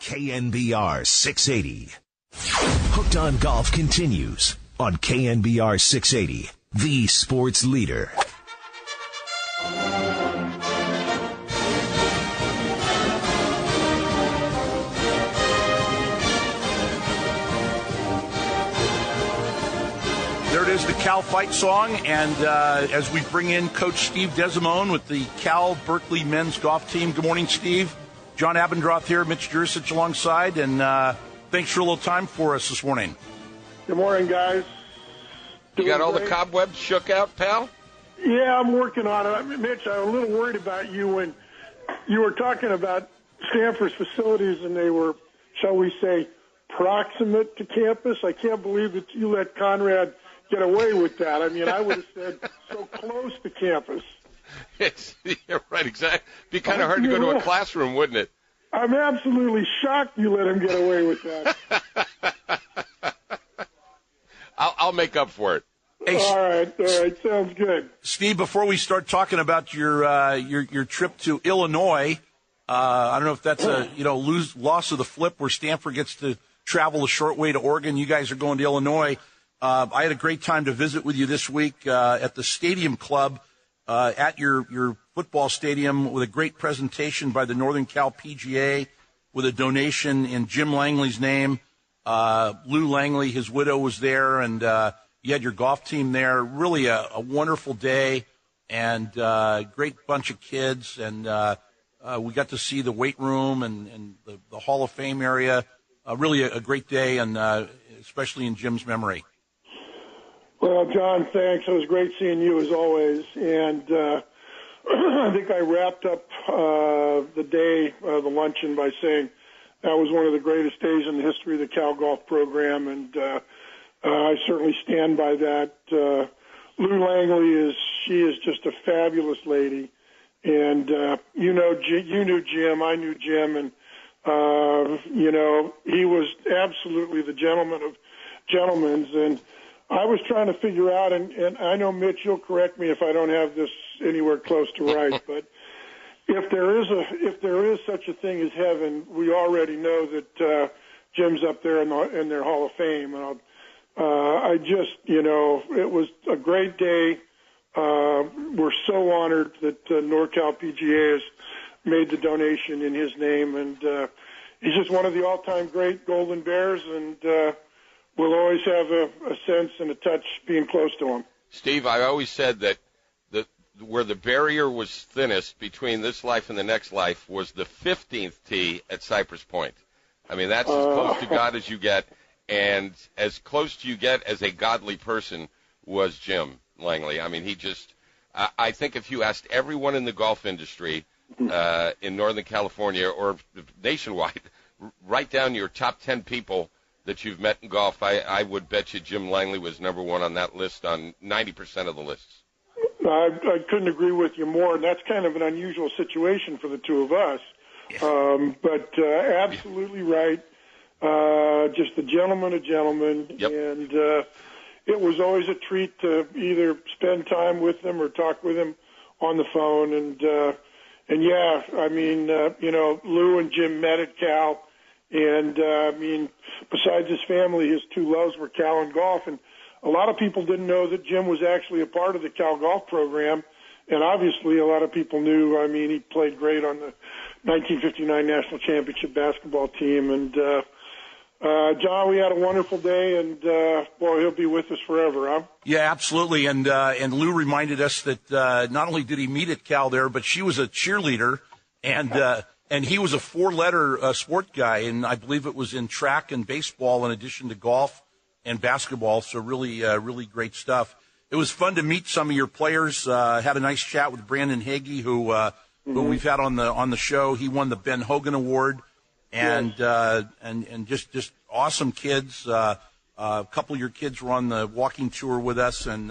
KNBR 680. Hooked on Golf continues on KNBR 680, the sports leader. There it is, the Cal fight song, and as we bring in Coach Steve Desimone with the Cal Berkeley men's golf team. Good morning, Steve. John Abendroth here, Mitch Juricic alongside, and thanks for a little time for us this morning. Good morning, guys. You got all the cobwebs shook out, pal? Yeah, I'm working on it. Mitch, I'm a little worried about you when you were talking about Stanford's facilities and they were, shall we say, proximate to campus. I can't believe that you let Conrad get away with that. I mean, I would have said so close to campus. You're right, exactly. It'd be kind of hard to go to a classroom, wouldn't it? I'm absolutely shocked you let him get away with that. I'll make up for it. Hey, all right, sounds good. Steve, before we start talking about your trip to Illinois, I don't know if that's a loss of the flip where Stanford gets to travel a short way to Oregon. You guys are going to Illinois. I had a great time to visit with you this week at the Stadium Club at your football stadium with a great presentation by the Northern Cal PGA with a donation in Jim Langley's name. Lou Langley, his widow, was there, and you had your golf team there. Really a wonderful day and great bunch of kids. And we got to see the weight room and the Hall of Fame area. Really a great day, and especially in Jim's memory. Well, John, thanks. It was great seeing you as always. And I think I wrapped up the day, the luncheon, by saying that was one of the greatest days in the history of the Cal Golf program, and I certainly stand by that. Lou Langley she is just a fabulous lady, and you knew Jim, I knew Jim, and he was absolutely the gentleman of gentlemen. And I was trying to figure out, and I know, Mitch, you'll correct me if I don't have this anywhere close to right, but if there is such a thing as heaven, we already know that Jim's up there in their Hall of Fame. And I just, it was a great day. We're so honored that NorCal PGA has made the donation in his name, and he's just one of the all-time great Golden Bears, and we'll always have a sense and a touch being close to him. Steve, I always said that where the barrier was thinnest between this life and the next life was the 15th tee at Cypress Point. I mean, that's as close to God as you get, and as close to you get as a godly person was Jim Langley. I mean, he just I think if you asked everyone in the golf industry in Northern California or nationwide, write down your top 10 people that you've met in golf, I would bet you Jim Langley was number one on that list on 90% of the lists. I couldn't agree with you more, and that's kind of an unusual situation for the two of us. But absolutely right. Just a gentleman, Yep. And it was always a treat to either spend time with him or talk with him on the phone. And yeah, I mean, Lou and Jim met at Cal, and I mean, besides his family, his two loves were Cal and golf, and a lot of people didn't know that Jim was actually a part of the Cal Golf program, and obviously a lot of people knew. I mean, he played great on the 1959 National Championship basketball team. And, John, we had a wonderful day, and, boy, he'll be with us forever, huh? Yeah, absolutely. And Lou reminded us that not only did he meet at Cal there, but she was a cheerleader, and he was a four-letter sport guy, and I believe it was in track and baseball in addition to golf and basketball, so really great stuff. It was fun to meet some of your players. Had a nice chat with Brandon Hagee, who we've had on the show. He won the Ben Hogan Award, and just awesome kids. A couple of your kids were on the walking tour with us, and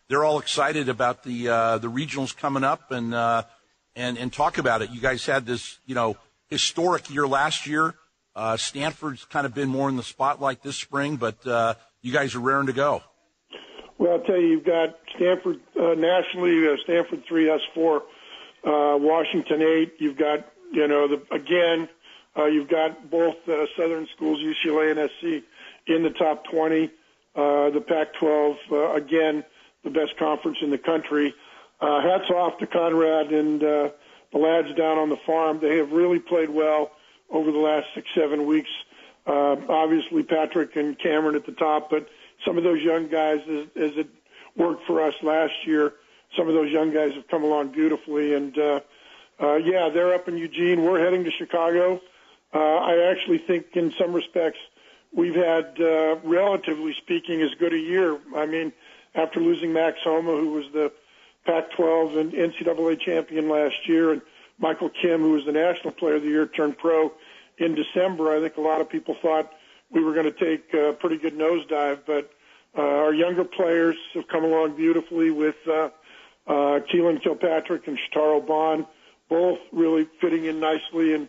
they're all excited about the regionals coming up and talk about it. You guys had this historic year last year. Stanford's kind of been more in the spotlight this spring, but you guys are raring to go. Well, I'll tell you, you've got Stanford nationally, Stanford 3, us 4, Washington 8. You've got, again, You've got both Southern schools, UCLA and SC, in the top 20. The Pac-12, again, the best conference in the country. Hats off to Conrad and the lads down on the farm. They have really played well over the last 6-7 weeks. Obviously, Patrick and Cameron at the top, but some of those young guys, as it worked for us last year, some of those young guys have come along beautifully. And, yeah, they're up in Eugene. We're heading to Chicago. I actually think in some respects we've had, relatively speaking, as good a year. I mean, after losing Max Homa, who was the Pac-12 and NCAA champion last year, and Michael Kim, who was the National Player of the Year, turned pro in December. I think a lot of people thought we were going to take a pretty good nosedive, but our younger players have come along beautifully with Keelan Kilpatrick and Shataro Bond, both really fitting in nicely. And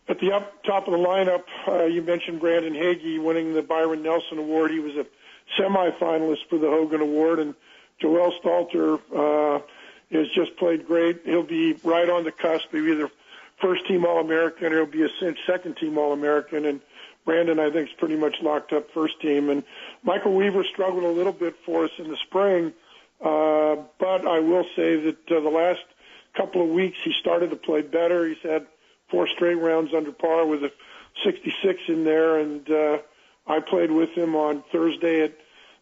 at the top of the lineup, you mentioned Brandon Hagee winning the Byron Nelson Award. He was a semifinalist for the Hogan Award, and Joel Stalter has just played great. He'll be right on the cusp of either first-team All-American or he'll be a cinch second-team All-American. And Brandon, I think, is pretty much locked up first-team. And Michael Weaver struggled a little bit for us in the spring, but I will say that the last couple of weeks he started to play better. He's had 4 straight rounds under par with a 66 in there, and I played with him on Thursday at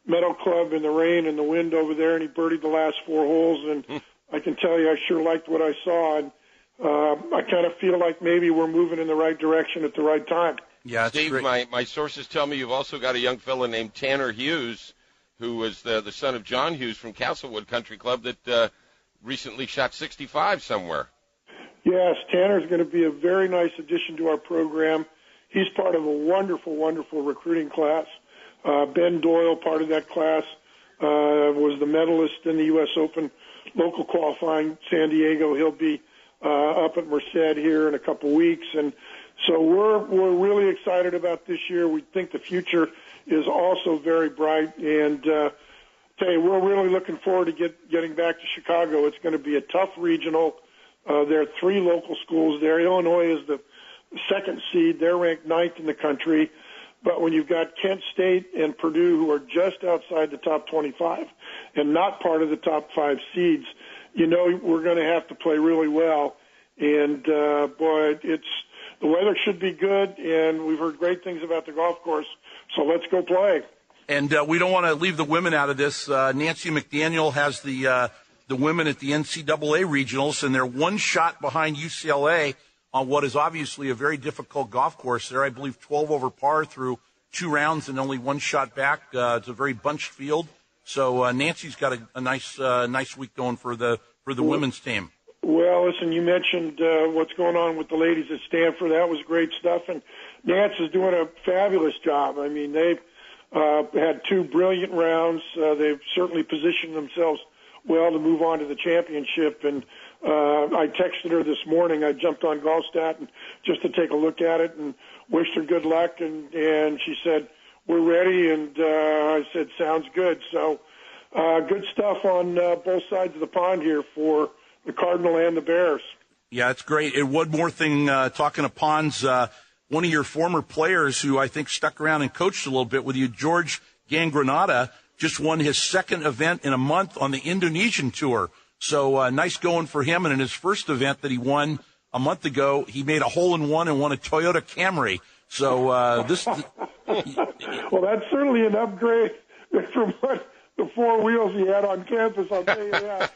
Meadow Club in the rain and the wind over there, and he birdied the last 4 holes, and I can tell you I sure liked what I saw, and I kind of feel like maybe we're moving in the right direction at the right time. Yeah, Steve, my sources tell me you've also got a young fellow named Tanner Hughes, who was the son of John Hughes from Castlewood Country Club that recently shot 65 somewhere. Yes, Tanner's going to be a very nice addition to our program. He's part of a wonderful, wonderful recruiting class. Ben Doyle, part of that class, was the medalist in the U.S. Open local qualifying San Diego. He'll be up at Merced here in a couple weeks. And so we're really excited about this year. We think the future is also very bright. And tell you, we're really looking forward to getting back to Chicago. It's going to be a tough regional. There are 3 local schools there. Illinois is the second seed. They're ranked 9th in the country. But when you've got Kent State and Purdue, who are just outside the top 25 and not part of the top 5 seeds, you know we're going to have to play really well. And, boy, the weather should be good, and we've heard great things about the golf course, so let's go play. And we don't want to leave the women out of this. Nancy McDaniel has the women at the NCAA regionals, and they're 1 shot behind UCLA on what is obviously a very difficult golf course there. I believe 12 over par through 2 rounds and only 1 shot back. It's a very bunched field. So Nancy's got a nice week going for the women's team. Well, listen, you mentioned what's going on with the ladies at Stanford. That was great stuff, and Nancy's doing a fabulous job. I mean, they've had 2 brilliant rounds. They've certainly positioned themselves well to move on to the championship. And I texted her this morning. I jumped on GolfStat and just to take a look at it and wished her good luck. And she said, we're ready. And I said, sounds good. So good stuff on both sides of the pond here for the Cardinal and the Bears. Yeah, it's great. And one more thing, talking to Ponds, one of your former players who I think stuck around and coached a little bit with you, George Gangranata, just won his 2nd event in a month on the Indonesian tour. So nice going for him. And in his first event that he won a month ago, he made a hole-in-one and won a Toyota Camry. So this. Well, that's certainly an upgrade from what the 4 wheels he had on campus, I'll tell you that.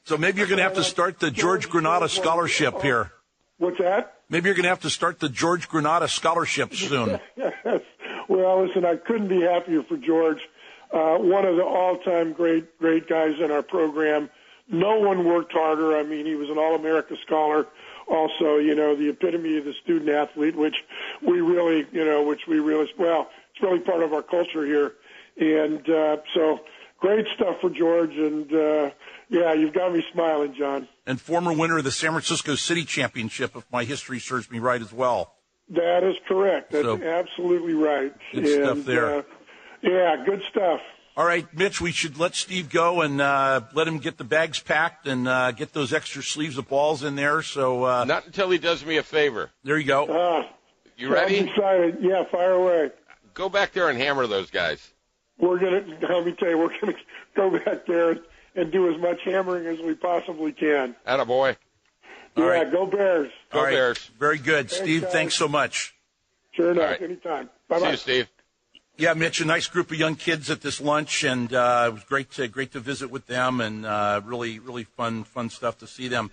So maybe you're going to have to start the George Granada Scholarship here. What's that? Maybe you're going to have to start the George Granada Scholarship soon. Yes. Well, listen, I couldn't be happier for George. One of the all-time great guys in our program. No one worked harder. I mean, he was an All-America scholar. Also, the epitome of the student athlete, which we really, well, it's really part of our culture here. And so great stuff for George. And, yeah, you've got me smiling, John. And former winner of the San Francisco City Championship, if my history serves me right as well. That is correct. That's absolutely right. Good stuff there. Yeah, good stuff. All right, Mitch, we should let Steve go and let him get the bags packed and get those extra sleeves of balls in there. So not until he does me a favor. There you go. You ready? I'm excited. Yeah, fire away. Go back there and hammer those guys. Let me tell you, we're gonna go back there and do as much hammering as we possibly can. Attaboy. Yeah, right. Go Bears. Go Bears. Very good. Steve, thanks so much. Sure enough. Right. Anytime. Bye-bye. See you, Steve. Yeah, Mitch, a nice group of young kids at this lunch, and it was great to visit with them, and really fun stuff to see them.